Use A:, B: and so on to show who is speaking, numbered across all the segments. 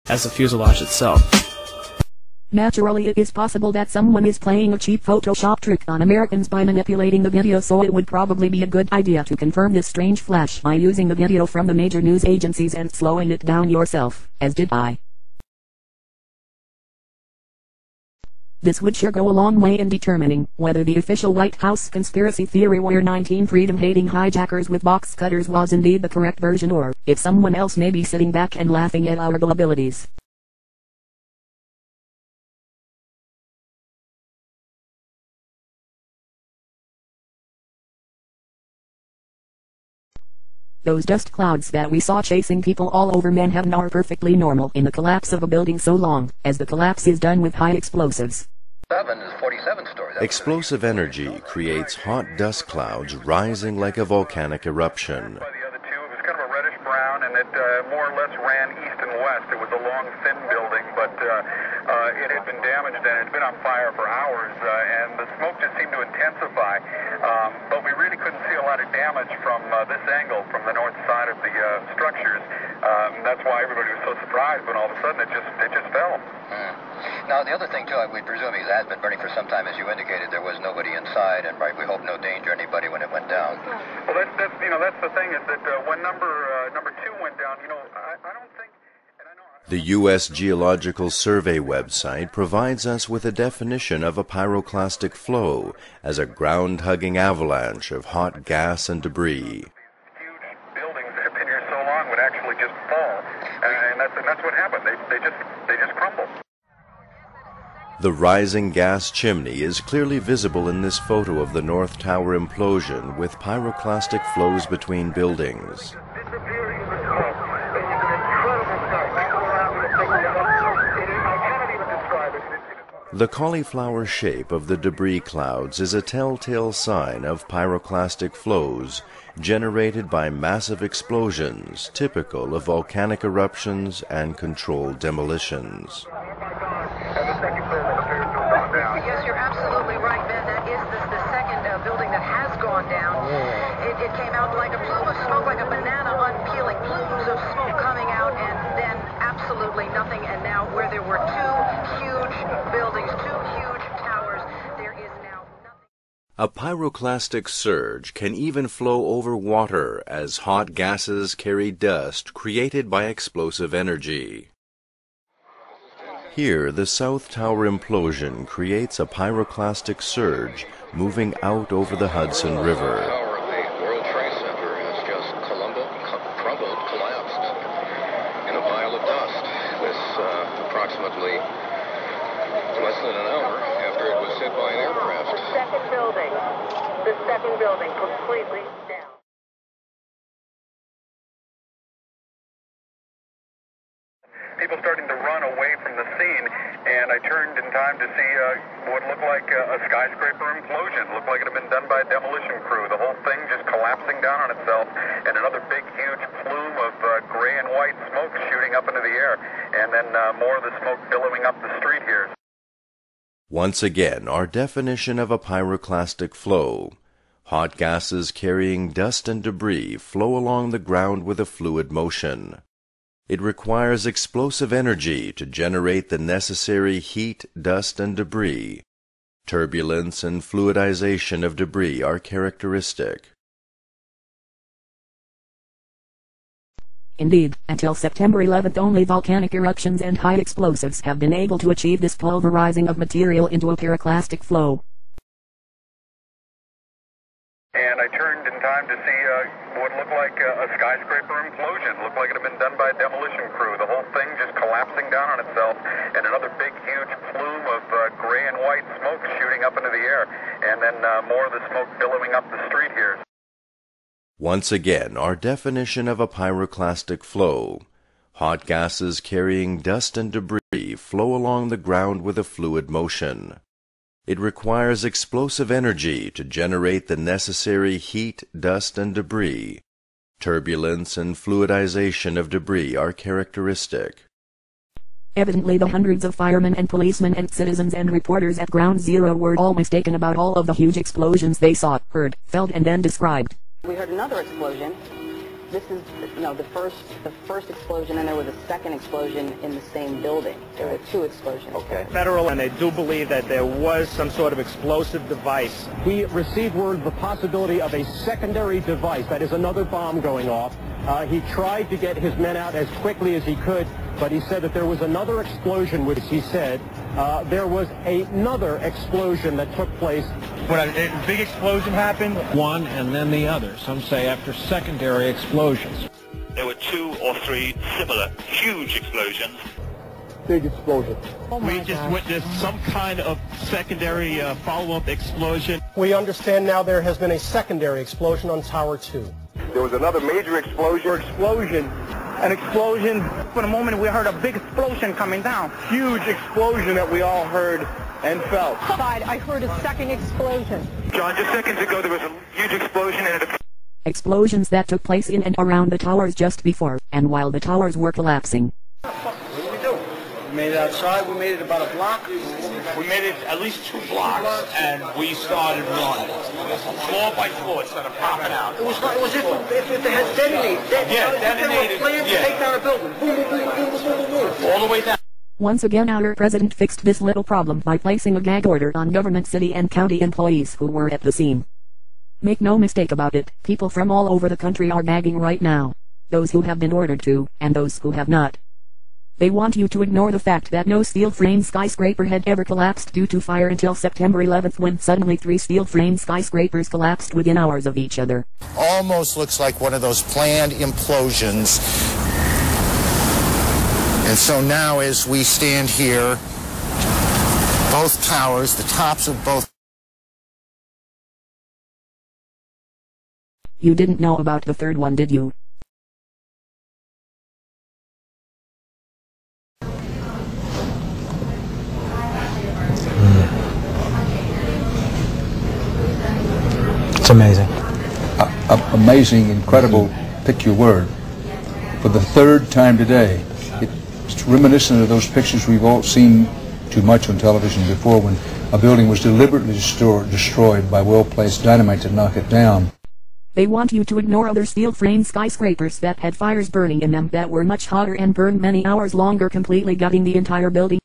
A: as the fuselage itself.
B: Naturally, it is possible that someone is playing a cheap Photoshop trick on Americans by manipulating the video, so it would probably be a good idea to confirm this strange flash by using the video from the major news agencies and slowing it down yourself, as did I. This would sure go a long way in determining whether the official White House conspiracy theory where 19 freedom-hating hijackers with box cutters was indeed the correct version, or if someone else may be sitting back and laughing at our gullibilities. Those dust clouds that we saw chasing people all over Manhattan are perfectly normal in the collapse of a building so long as the collapse is done with high explosives.
C: 47 stories.
D: Explosive energy creates hot dust clouds rising like a volcanic eruption.
E: By the other two, it was kind of a reddish brown, and it more or less ran east and west. It was a long, thin building, but it had been damaged and it had been on fire for hours, and the smoke just seemed to intensify. But we really couldn't see a lot of damage from this angle, from the north side of the structures. That's why everybody was so surprised when all of a sudden it just fell.
C: Now, the other thing, too, we presume it has been burning for some time. As you indicated, there was nobody inside, and we hope no danger to anybody when it went down.
E: Well, that's the thing, is that when number two went down, I don't think...
D: The U.S. Geological Survey website provides us with a definition of a pyroclastic flow as a ground-hugging avalanche of hot gas and debris.
E: Huge buildings that have been here so long would actually just fall, and that's what happened. They just crumbled.
D: The rising gas chimney is clearly visible in this photo of the North Tower implosion with pyroclastic flows between buildings. The cauliflower shape of the debris clouds is a telltale sign of pyroclastic flows generated by massive explosions typical of volcanic eruptions and controlled demolitions.
F: Yes, you're absolutely right, Ben. That is the second building that has gone down. It came out like a plume of smoke, like a banana unpeeling, plumes of smoke coming out, and then absolutely nothing. And now where there were two huge buildings, two huge towers, there is now nothing.
D: A pyroclastic surge can even flow over water as hot gases carry dust created by explosive energy. Here, the South Tower implosion creates a pyroclastic surge moving out over the Hudson River.
C: The tower of the World Trade Center has just crumbled, collapsed in a pile of dust. This approximately less than an hour after it was hit by an aircraft.
F: The second building completely down.
E: People starting to run away from the scene, and I turned in time to see what looked like a skyscraper implosion. Looked like it had been done by a demolition crew. The whole thing just collapsing down on itself, and another big, huge plume of gray and white smoke shooting up into the air, and then more of the smoke billowing up the street here.
D: Once again, our definition of a pyroclastic flow. Hot gases carrying dust and debris flow along the ground with a fluid motion. It requires explosive energy to generate the necessary heat, dust, and debris. Turbulence and fluidization of debris are characteristic.
B: Indeed, until September 11th only volcanic eruptions and high explosives have been able to achieve this pulverizing of material into a pyroclastic flow.
E: And I turned in time to see what looked like a skyscraper implosion. Looked like it had been done by a demolition crew. The whole thing just collapsing down on itself, and another big, huge plume of gray and white smoke shooting up into the air, and then more of the smoke billowing up the street here.
D: Once again, our definition of a pyroclastic flow. Hot gases carrying dust and debris flow along the ground with a fluid motion. It requires explosive energy to generate the necessary heat, dust, and debris. Turbulence and fluidization of debris are characteristic.
B: Evidently the hundreds of firemen and policemen and citizens and reporters at Ground Zero were all mistaken about all of the huge explosions they saw, heard, felt, and then described.
G: We heard another explosion,
A: This is, you know, the first explosion, and there was a second explosion in the same building. There were two explosions.
G: Okay. Federal, and they do believe that there was some sort of explosive device.
H: We received word of the possibility of a secondary device, that is another bomb going off. He tried to get his men out as quickly as he could, but he said that there was another explosion, which he said there was another explosion that took place.
G: When a big explosion happened?
H: One and then the other, some say after secondary explosions.
I: There were 2 or 3 similar huge explosions.
H: Big explosion.
G: We just witnessed some kind of secondary follow-up explosion.
H: We understand now there has been a secondary explosion on Tower 2.
E: There was another major explosion. An explosion. For a moment, we heard a big explosion coming down. Huge explosion that we all heard and felt.
A: I heard a second explosion.
E: John, just seconds ago, there was a huge explosion and it...
B: Explosions that took place in and around the towers just before and while the towers were collapsing.
E: What did we do? We made it outside. We made it about a block.
I: We made it at least 2 blocks, and we started running. Floor by floor, it started popping out.
E: It was if they had detonated.
I: Detonated.
E: They were planned to take down a building. Boom, boom, boom, boom, boom, boom, boom.
I: All the way down.
B: Once again, our president fixed this little problem by placing a gag order on government city and county employees who were at the scene. Make no mistake about it, people from all over the country are gagging right now. Those who have been ordered to, and those who have not. They want you to ignore the fact that no steel frame skyscraper had ever collapsed due to fire until September 11th, when suddenly 3 steel frame skyscrapers collapsed within hours of each other.
J: Almost looks like one of those planned implosions. And so now as we stand here, both towers, the tops of both...
B: You didn't know about the third one, did you?
K: It's amazing.
L: Amazing, incredible, pick your word. For the 3rd time today, it's reminiscent of those pictures we've all seen too much on television before, when a building was deliberately destroyed by well-placed dynamite to knock it down.
B: They want you to ignore other steel frame skyscrapers that had fires burning in them that were much hotter and burned many hours longer, completely gutting the entire building.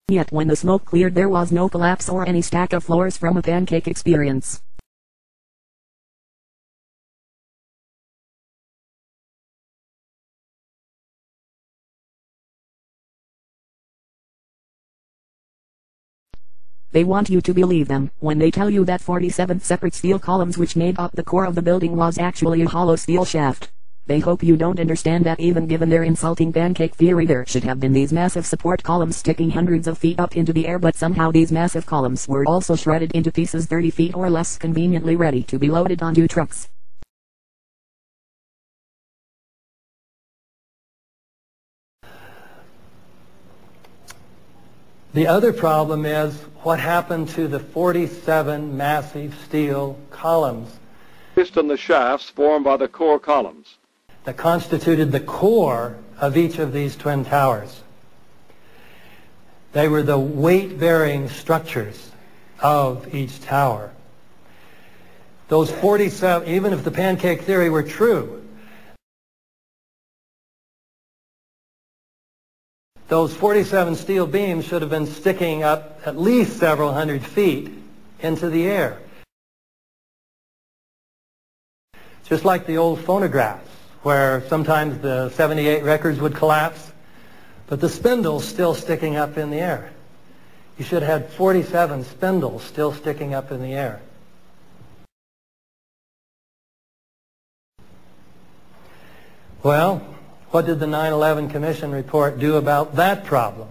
B: Yet when the smoke cleared, there was no collapse or any stack of floors from a pancake experience. They want you to believe them when they tell you that 47 separate steel columns which made up the core of the building was actually a hollow steel shaft. They hope you don't understand that even given their insulting pancake theory, there should have been these massive support columns sticking hundreds of feet up into the air, but somehow these massive columns were also shredded into pieces 30 feet or less, conveniently ready to be loaded onto trucks.
K: The other problem is what happened to the 47 massive steel columns
H: On the shafts formed by the core columns
K: that constituted the core of each of these twin towers. They were the weight-bearing structures of each tower. Those 47, even if the pancake theory were true, those 47 steel beams should have been sticking up at least several hundred feet into the air. Just like the old phonographs, where sometimes the 78 records would collapse, but the spindle's still sticking up in the air. You should have had 47 spindles still sticking up in the air. Well, What did the 9/11 Commission report do about that problem?